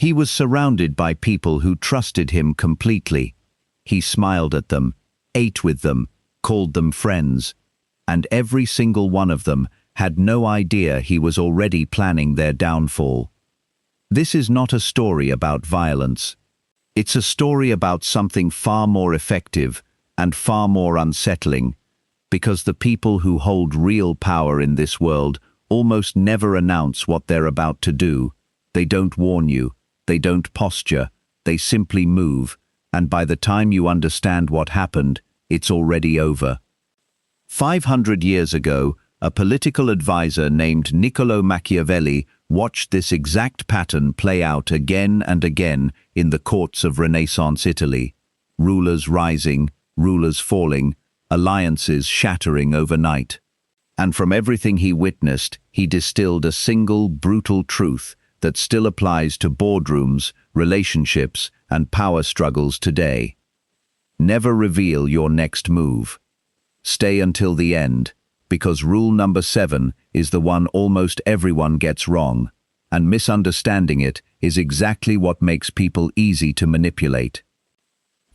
He was surrounded by people who trusted him completely. He smiled at them, ate with them, called them friends, and every single one of them had no idea he was already planning their downfall. This is not a story about violence. It's a story about something far more effective and far more unsettling, because the people who hold real power in this world almost never announce what they're about to do. They don't warn you, they don't posture, they simply move, and by the time you understand what happened, it's already over. 500 years ago, a political advisor named Niccolo Machiavelli watched this exact pattern play out again and again in the courts of Renaissance Italy. Rulers rising, rulers falling, alliances shattering overnight. And from everything he witnessed, he distilled a single brutal truth that still applies to boardrooms, relationships, and power struggles today. Never reveal your next move. Stay until the end, because rule number 7 is the one almost everyone gets wrong, and misunderstanding it is exactly what makes people easy to manipulate.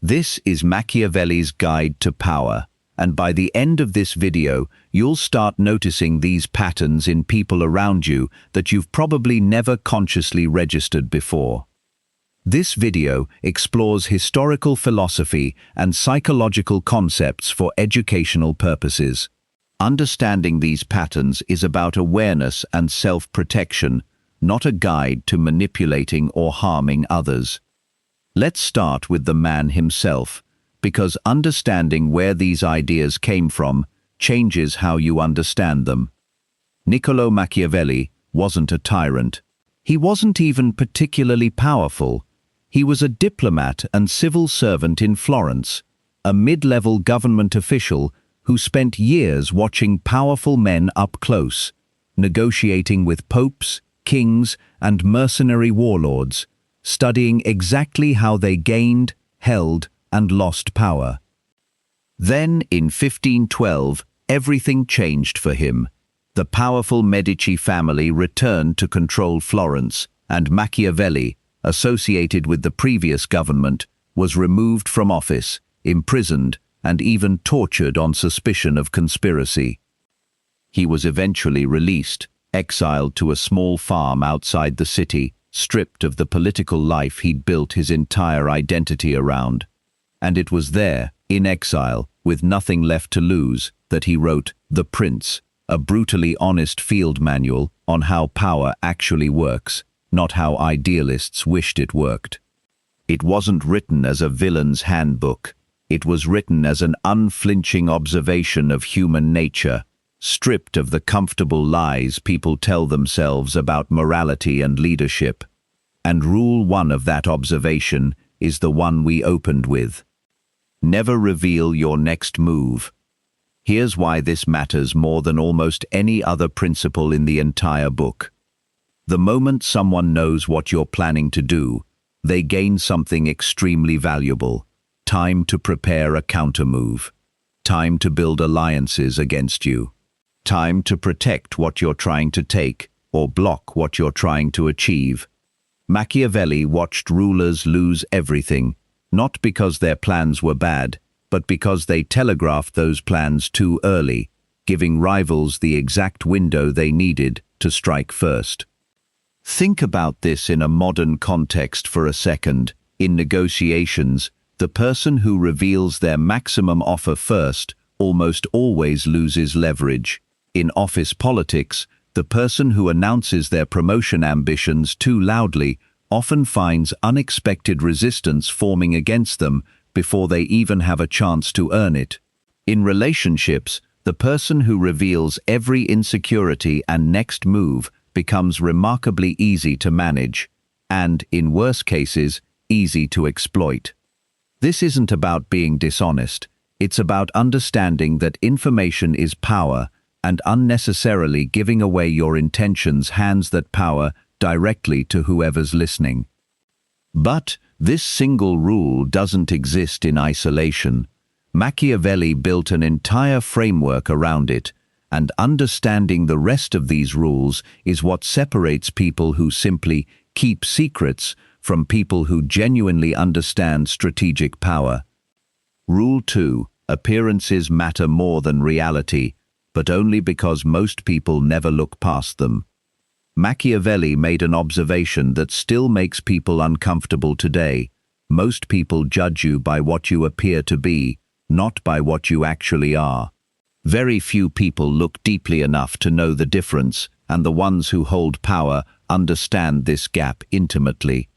This is Machiavelli's Guide to Power, and by the end of this video, you'll start noticing these patterns in people around you that you've probably never consciously registered before. This video explores historical philosophy and psychological concepts for educational purposes. Understanding these patterns is about awareness and self-protection, not a guide to manipulating or harming others. Let's start with the man himself, because understanding where these ideas came from changes how you understand them. Niccolo Machiavelli wasn't a tyrant. He wasn't even particularly powerful. He was a diplomat and civil servant in Florence, a mid-level government official who spent years watching powerful men up close, negotiating with popes, kings, and mercenary warlords, studying exactly how they gained, held, and lost power. Then, in 1512, everything changed for him. The powerful Medici family returned to control Florence, and Machiavelli, associated with the previous government, was removed from office, imprisoned, and even tortured on suspicion of conspiracy. He was eventually released, exiled to a small farm outside the city, stripped of the political life he'd built his entire identity around. And it was there, in exile, with nothing left to lose, that he wrote The Prince, a brutally honest field manual on how power actually works, not how idealists wished it worked. It wasn't written as a villain's handbook. It was written as an unflinching observation of human nature, stripped of the comfortable lies people tell themselves about morality and leadership. And rule 1 of that observation is the one we opened with. Never reveal your next move. Here's why this matters more than almost any other principle in the entire book. The moment someone knows what you're planning to do, they gain something extremely valuable: time to prepare a countermove, time to build alliances against you, time to protect what you're trying to take or block what you're trying to achieve. Machiavelli watched rulers lose everything, not because their plans were bad, but because they telegraphed those plans too early, giving rivals the exact window they needed to strike first. Think about this in a modern context for a second. In negotiations, the person who reveals their maximum offer first almost always loses leverage. In office politics, the person who announces their promotion ambitions too loudly often finds unexpected resistance forming against them before they even have a chance to earn it. In relationships, the person who reveals every insecurity and next move becomes remarkably easy to manage, and, in worse cases, easy to exploit. This isn't about being dishonest. It's about understanding that information is power, and unnecessarily giving away your intentions hands that power directly to whoever's listening. But this single rule doesn't exist in isolation. Machiavelli built an entire framework around it, and understanding the rest of these rules is what separates people who simply keep secrets from people who genuinely understand strategic power. Rule 2. Appearances matter more than reality, but only because most people never look past them. Machiavelli made an observation that still makes people uncomfortable today. Most people judge you by what you appear to be, not by what you actually are. Very few people look deeply enough to know the difference, and the ones who hold power understand this gap intimately.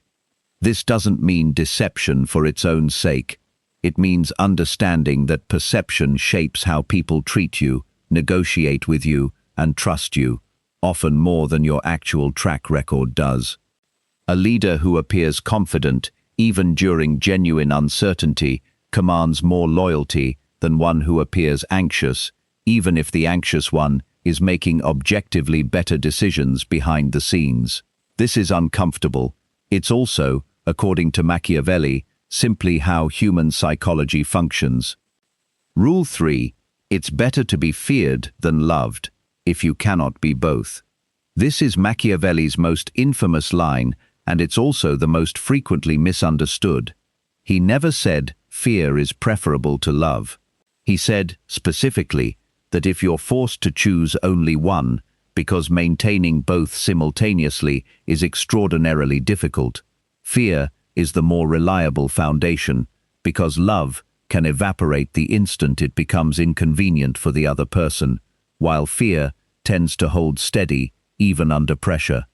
This doesn't mean deception for its own sake. It means understanding that perception shapes how people treat you, negotiate with you, and trust you, often more than your actual track record does. A leader who appears confident, even during genuine uncertainty, commands more loyalty than one who appears anxious, even if the anxious one is making objectively better decisions behind the scenes. This is uncomfortable. It's also, according to Machiavelli, simply how human psychology functions. Rule 3. It's better to be feared than loved, if you cannot be both. This is Machiavelli's most infamous line, and it's also the most frequently misunderstood. He never said fear is preferable to love. He said, specifically, that if you're forced to choose only one, because maintaining both simultaneously is extraordinarily difficult, fear is the more reliable foundation, because love can evaporate the instant it becomes inconvenient for the other person, while fear tends to hold steady even under pressure.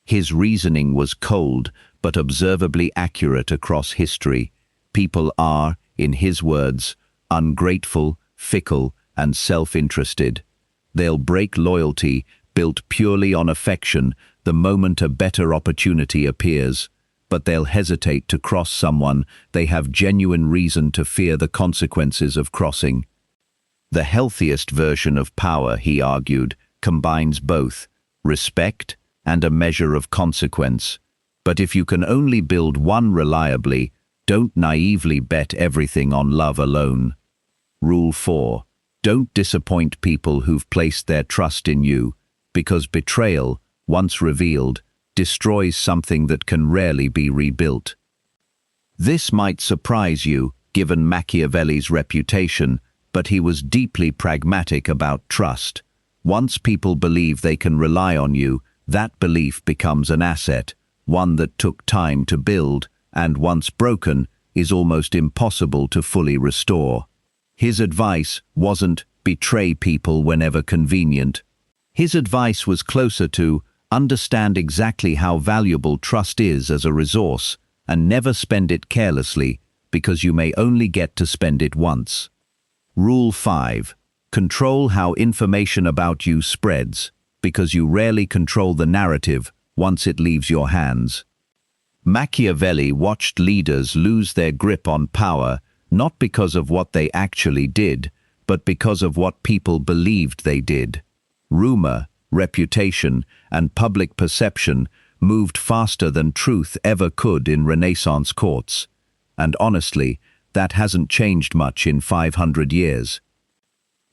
His reasoning was cold but observably accurate across history. People are, in his words, ungrateful, fickle, and self-interested. They'll break loyalty built purely on affection the moment a better opportunity appears, but they'll hesitate to cross someone they have genuine reason to fear the consequences of crossing. The healthiest version of power, he argued, combines both respect and a measure of consequence. But if you can only build one reliably, don't naively bet everything on love alone. Rule 4. Don't disappoint people who've placed their trust in you, because betrayal, once revealed, destroys something that can rarely be rebuilt. This might surprise you, given Machiavelli's reputation, but he was deeply pragmatic about trust. Once people believe they can rely on you, that belief becomes an asset, one that took time to build, and once broken, is almost impossible to fully restore. His advice wasn't betray people whenever convenient. His advice was closer to understand exactly how valuable trust is as a resource, and never spend it carelessly, because you may only get to spend it once. Rule 5. Control how information about you spreads, because you rarely control the narrative once it leaves your hands. Machiavelli watched leaders lose their grip on power not because of what they actually did, but because of what people believed they did. Rumor, reputation, and public perception moved faster than truth ever could in Renaissance courts. And honestly, that hasn't changed much in 500 years.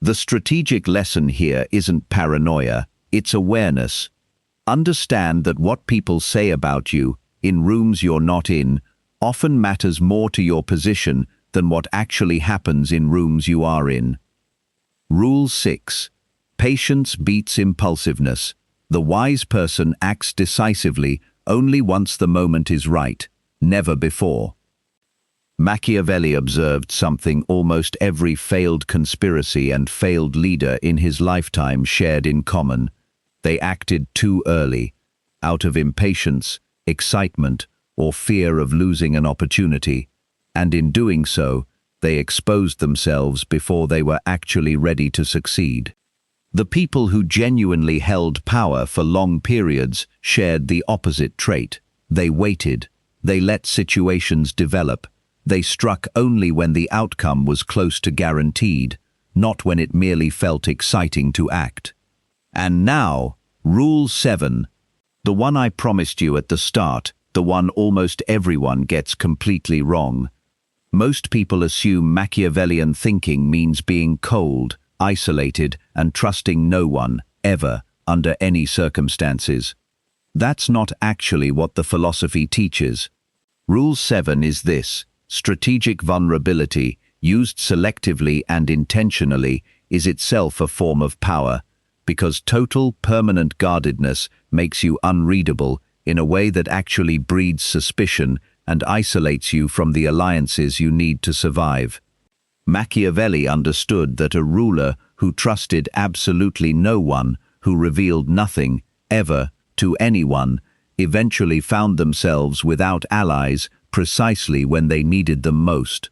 The strategic lesson here isn't paranoia, it's awareness. Understand that what people say about you, in rooms you're not in, often matters more to your position than what actually happens in rooms you are in. Rule 6. Patience beats impulsiveness. The wise person acts decisively only once the moment is right, never before. Machiavelli observed something almost every failed conspiracy and failed leader in his lifetime shared in common. They acted too early, out of impatience, excitement, or fear of losing an opportunity, and in doing so, they exposed themselves before they were actually ready to succeed. The people who genuinely held power for long periods shared the opposite trait. They waited. They let situations develop. They struck only when the outcome was close to guaranteed, not when it merely felt exciting to act. And now, Rule 7. The one I promised you at the start, the one almost everyone gets completely wrong. Most people assume Machiavellian thinking means being cold, isolated, and trusting no one, ever, under any circumstances. That's not actually what the philosophy teaches. Rule 7 is this: strategic vulnerability, used selectively and intentionally, is itself a form of power, because total, permanent guardedness makes you unreadable in a way that actually breeds suspicion and isolates you from the alliances you need to survive. Machiavelli understood that a ruler who trusted absolutely no one, who revealed nothing, ever, to anyone, eventually found themselves without allies precisely when they needed them most.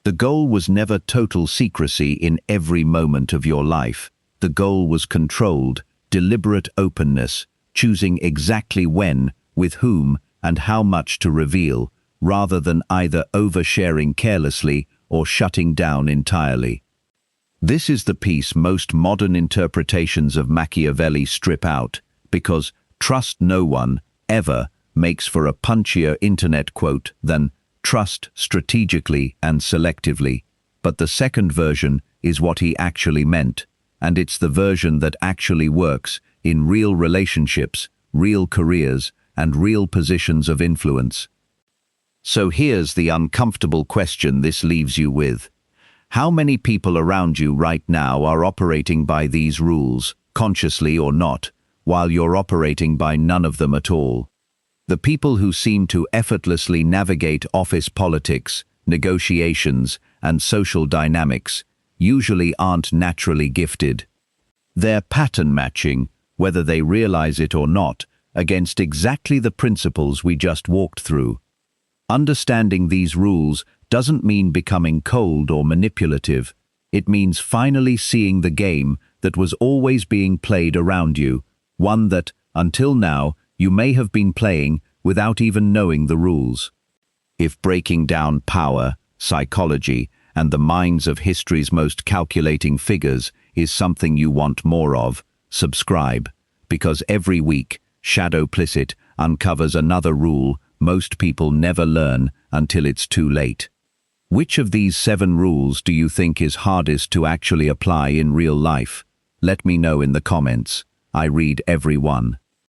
The goal was never total secrecy in every moment of your life. The goal was controlled, deliberate openness, choosing exactly when, with whom, and how much to reveal, rather than either oversharing carelessly or shutting down entirely. This is the piece most modern interpretations of Machiavelli strip out, because trust no one, ever, makes for a punchier internet quote than trust strategically and selectively. But the second version is what he actually meant, and it's the version that actually works in real relationships, real careers, and real positions of influence. So here's the uncomfortable question this leaves you with. How many people around you right now are operating by these rules, consciously or not, while you're operating by none of them at all? The people who seem to effortlessly navigate office politics, negotiations, and social dynamics usually aren't naturally gifted. They're pattern matching, whether they realize it or not, against exactly the principles we just walked through. Understanding these rules doesn't mean becoming cold or manipulative. It means finally seeing the game that was always being played around you, one that, until now, you may have been playing without even knowing the rules. If breaking down power, psychology, and the minds of history's most calculating figures is something you want more of, subscribe, because every week, Shadowplicit uncovers another rule most people never learn until it's too late. Which of these 7 rules do you think is hardest to actually apply in real life? Let me know in the comments. I read every one.